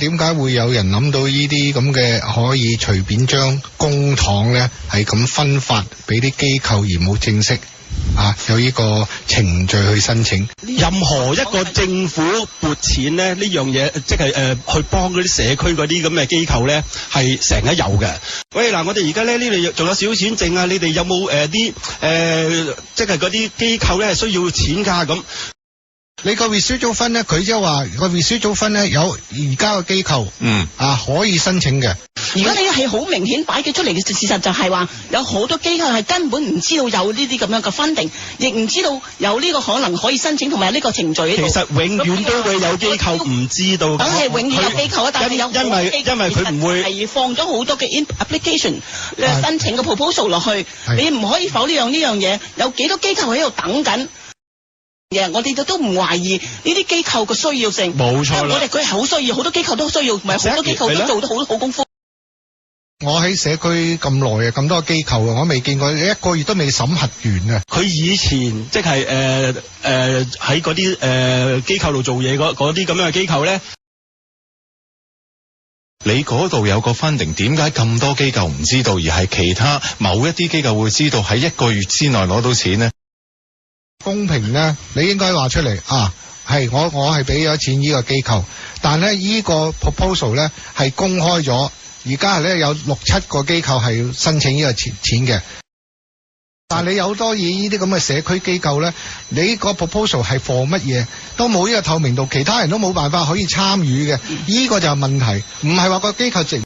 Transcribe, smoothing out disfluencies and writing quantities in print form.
點解會有人諗到呢啲咁嘅可以隨便將公帑呢係咁分發俾啲機構而冇正式有呢個程序去申請？任何一個政府撥錢呢，呢樣嘢即係去幫嗰啲社區嗰啲咁嘅機構呢，係成日有嘅。喂，嗱，我哋而家呢度仲有小錢剩啊，你哋有冇啲即係嗰啲機構呢係需要錢㗎咁？你個 residual fund 咧，佢即係話個 residual fund 咧有而家嘅機構，可以申請嘅。而家呢係好明顯擺嘅出嚟嘅事實就係話，有好多機構係根本唔知道有呢啲咁樣嘅 funding，亦唔知道有呢個可能可以申請同埋有呢個程序喺度。其實永遠都會有機構唔知道。梗係永遠有機構啊，但係有因為佢唔會係放咗好多嘅 application 申請嘅 proposal 落去，你唔可以否呢樣嘢。有幾多機構喺度等緊？我哋都唔懷疑呢啲機構嘅需要性，冇錯啦。佢係好需要，好多機構都需要，唔係好多機構都做得好功夫。我喺社區咁耐啊，咁多機構啊，我未見過一個月都未審核完啊。佢以前即係喺嗰啲機構度做嘢嗰啲咁樣嘅機構咧，你嗰度有個 funding， 點解咁多機構唔知道，而係其他某一啲機構會知道喺一個月之內攞到錢呢？公平呢，你應該話出嚟係我係俾咗錢呢個機構，但係呢個 proposal 呢係公開咗，而家係咧有6-7個機構係申請呢個錢嘅。但係你有好多呢啲咁嘅社區機構呢，你個 proposal 係 for 乜嘢都冇呢個透明度，其他人都冇辦法可以參與嘅，呢個就係問題，唔係話個機構值